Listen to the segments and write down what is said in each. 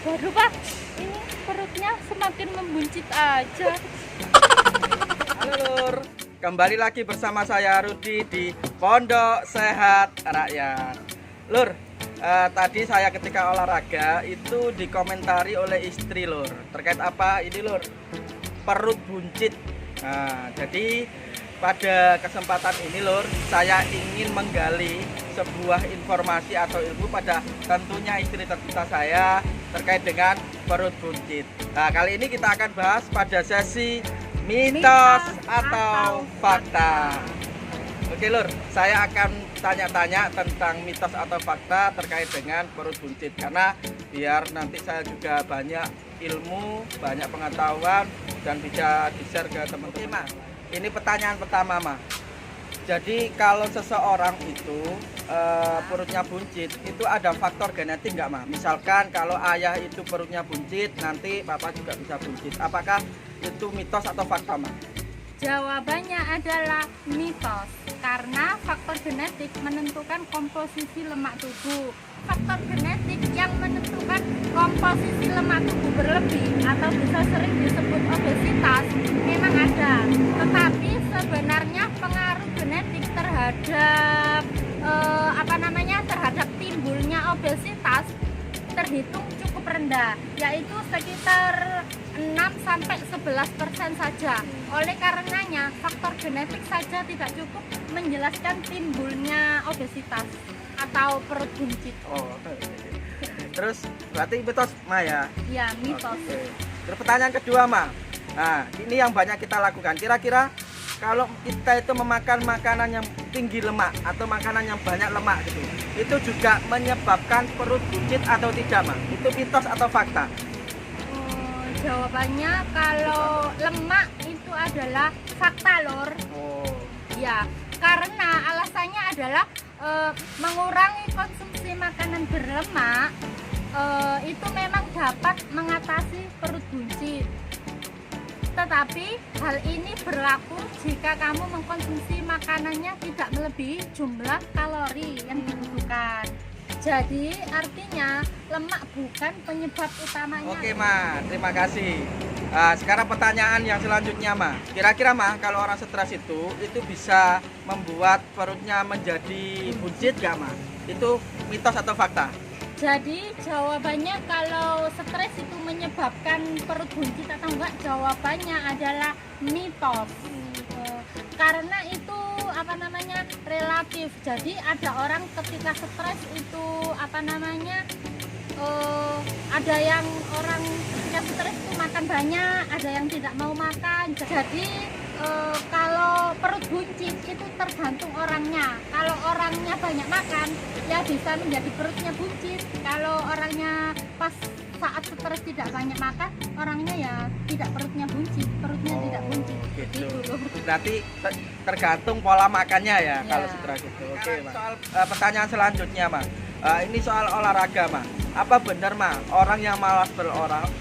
Waduh Pak, ini perutnya semakin membuncit aja. Halo Lur, kembali lagi bersama saya Rudi di Pondok Sehat Rakyat. Lur, tadi saya ketika olahraga itu dikomentari oleh istri Lur. Terkait apa ini Lur? Perut buncit. Nah, jadi pada kesempatan ini Lur, saya ingin menggali sebuah informasi atau ilmu pada tentunya istri tercinta saya terkait dengan perut buncit. Nah, kali ini kita akan bahas pada sesi mitos atau fakta. Oke Lur, saya akan tanya-tanya tentang mitos atau fakta terkait dengan perut buncit karena biar nanti saya juga banyak ilmu, banyak pengetahuan dan bisa di-share ke teman-teman. Ini pertanyaan pertama, Ma. Jadi kalau seseorang itu perutnya buncit, itu ada faktor genetik nggak, Ma? Misalkan kalau ayah itu perutnya buncit, nanti bapak juga bisa buncit. Apakah itu mitos atau fakta, Ma? Jawabannya adalah mitos karena faktor genetik menentukan komposisi lemak tubuh. Faktor genetik yang menentukan komposisi lemak tubuh berlebih atau bisa sering disebut obesitas memang ada. Tetapi sebenarnya pengaruh genetik terhadap terhadap timbulnya obesitas terhitung cukup rendah, yaitu sekitar 6-11% saja. Oleh karenanya, faktor genetik saja tidak cukup menjelaskan timbulnya obesitas atau perut buncit. Oh, terus berarti mitos, Ma ya? Ya, mitos. Oke. Terus pertanyaan kedua, Ma. Nah, ini yang banyak kita lakukan. Kira-kira kalau kita itu memakan makanan yang tinggi lemak atau makanan yang banyak lemak gitu, itu juga menyebabkan perut buncit atau tidak, Ma? Itu mitos atau fakta? Jawabannya kalau lemak itu adalah fakta, Lor. Oh. Ya, karena alasannya adalah mengurangi konsumsi makanan berlemak itu memang dapat mengatasi perut buncit. Tetapi hal ini berlaku jika kamu mengkonsumsi makanannya tidak melebihi jumlah kalori yang dibutuhkan. Jadi artinya lemak bukan penyebab utamanya. Oke, Ma, terima kasih. Nah, sekarang pertanyaan yang selanjutnya, Ma. Kira-kira, Ma, kalau orang stres itu bisa membuat perutnya menjadi buncit gak, Ma? Itu mitos atau fakta? Jadi jawabannya kalau stres itu menyebabkan perut buncit atau enggak, jawabannya adalah mitos. Karena itu relatif. Jadi ada orang ketika stres itu ada yang orang ketika stres itu makan banyak, ada yang tidak mau makan. Jadi kalau perut buncit itu tergantung orangnya. Kalau orangnya banyak makan, ya bisa menjadi perutnya buncit. Kalau orangnya pas saat stres tidak banyak makan, orangnya ya tidak perutnya buncit, perutnya tidak buncit. Gitu. Berarti tergantung pola makannya ya, kalau stres itu. Oke, Ma. Soal pertanyaan selanjutnya, Ma. Ini soal olahraga, Ma. Apa benar, Ma, orang yang malas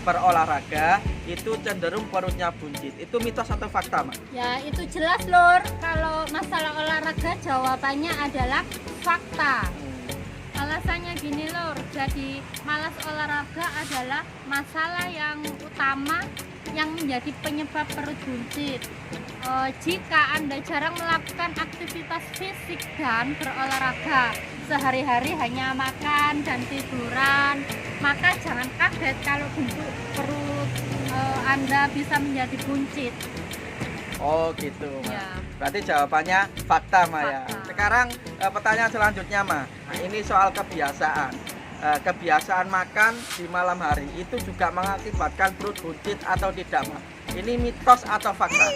berolahraga itu cenderung perutnya buncit? Itu mitos atau fakta, Ma? Ya, itu jelas, Lur. Kalau masalah olahraga jawabannya adalah fakta. Alasannya gini, Lur. Jadi malas olahraga adalah masalah yang utama yang menjadi penyebab perut buncit. Jika Anda jarang melakukan aktivitas fisik dan berolahraga, sehari-hari hanya makan dan tiduran, maka jangan kaget kalau bentuk perut Anda bisa menjadi buncit. Oh gitu, Ma. Ya. Berarti jawabannya fakta, Ma, ya. Fakta. Sekarang pertanyaan selanjutnya, Ma. Nah, ini soal kebiasaan. Kebiasaan makan di malam hari itu juga mengakibatkan perut buncit atau tidak, Ma? Ini mitos atau fakta?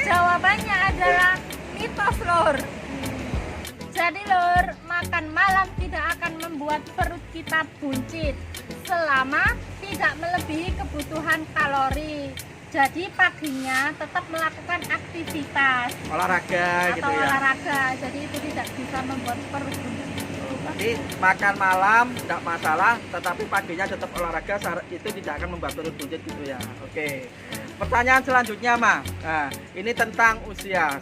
Jawabannya adalah mitos, Lur. Jadi, Lur, makan malam tidak akan membuat perut kita buncit selama tidak melebihi kebutuhan kalori. Jadi paginya tetap melakukan aktivitas Olahraga gitu atau ya. olahraga. Jadi itu tidak bisa membuat perut buncit. Jadi makan malam tidak masalah, tetapi paginya tetap olahraga itu tidak akan membuat perut buncit gitu ya. Oke. Pertanyaan selanjutnya, Ma. Nah, ini tentang usia.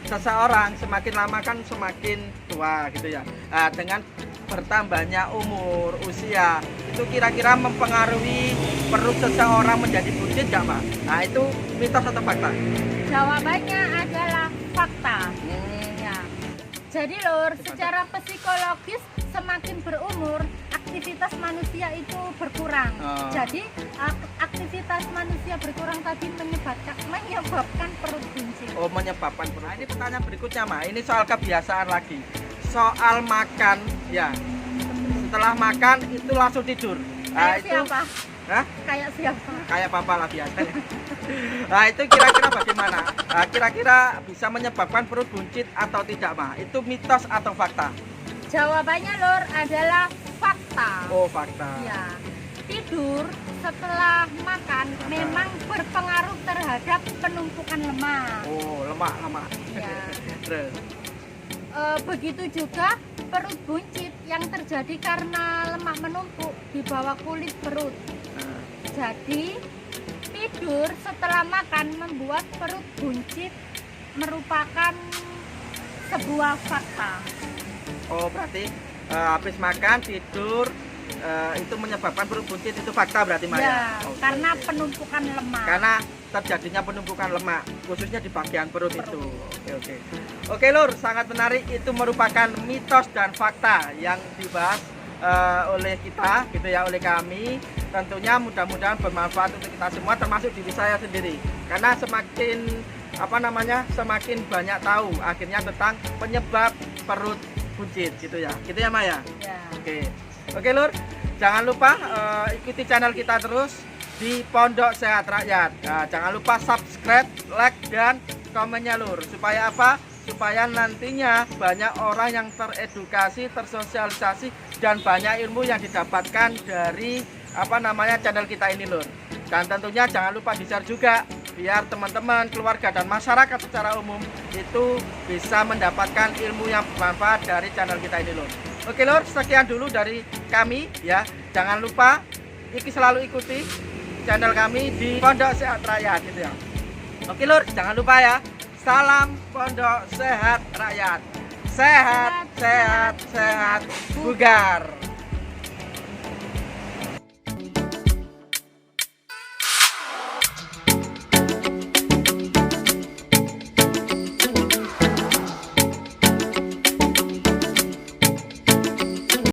Seseorang semakin lama kan semakin tua gitu ya. Nah, dengan bertambahnya umur usia itu kira-kira mempengaruhi perut seseorang menjadi buncit nggak, Mbak? Nah, itu mitos atau fakta? Jawabannya adalah fakta. Ya. Jadi Lur, secara psikologis semakin berumur aktivitas manusia itu berkurang. Jadi aktivitas manusia berkurang tadi menyebabkan perut buncit. Oh, menyebabkan perut. Nah, ini pertanyaan berikutnya, Mbak. Ini soal kebiasaan lagi. Soal makan, ya. Setelah makan itu langsung tidur. Nah, Kayak siapa? Hah? Kayak siapa? Kayak papa lah biasanya. Nah, itu kira-kira bagaimana? Nah, kira-kira bisa menyebabkan perut buncit atau tidak, Mbak? Itu mitos atau fakta? Jawabannya Lur adalah fakta. Oh, fakta. Ya. Tidur setelah makan memang berpengaruh terhadap penumpukan lemak. Oh, lemak. Ya. Terus. Begitu juga perut buncit yang terjadi karena lemak menumpuk di bawah kulit perut. Jadi tidur setelah makan membuat perut buncit merupakan sebuah fakta. Oh, berarti habis makan tidur itu menyebabkan perut buncit, itu fakta berarti, Mbak? Ya, Oke, karena oke. penumpukan lemak. Karena terjadinya penumpukan lemak khususnya di bagian perut itu. Oke Lur, sangat menarik. Itu merupakan mitos dan fakta yang dibahas oleh kita gitu ya, oleh kami. Tentunya mudah-mudahan bermanfaat untuk kita semua, termasuk diri saya sendiri, karena semakin banyak tahu akhirnya tentang penyebab perut buncit gitu ya Maya. Ya. Oke Lur, jangan lupa ikuti channel kita terus di Pondok Sehat Rakyat. Nah, jangan lupa subscribe, like, dan komennya Lur. Supaya apa? Supaya nantinya banyak orang yang teredukasi, tersosialisasi, dan banyak ilmu yang didapatkan dari channel kita ini Lur. Dan tentunya jangan lupa di-share juga biar teman-teman, keluarga, dan masyarakat secara umum itu bisa mendapatkan ilmu yang bermanfaat dari channel kita ini Lur. Oke Lur, sekian dulu dari kami ya. Jangan lupa selalu ikuti channel kami di Pondok Sehat Rakyat gitu ya. Oke Lur, jangan lupa ya. Salam Pondok Sehat Rakyat. Sehat, sehat, sehat, bugar.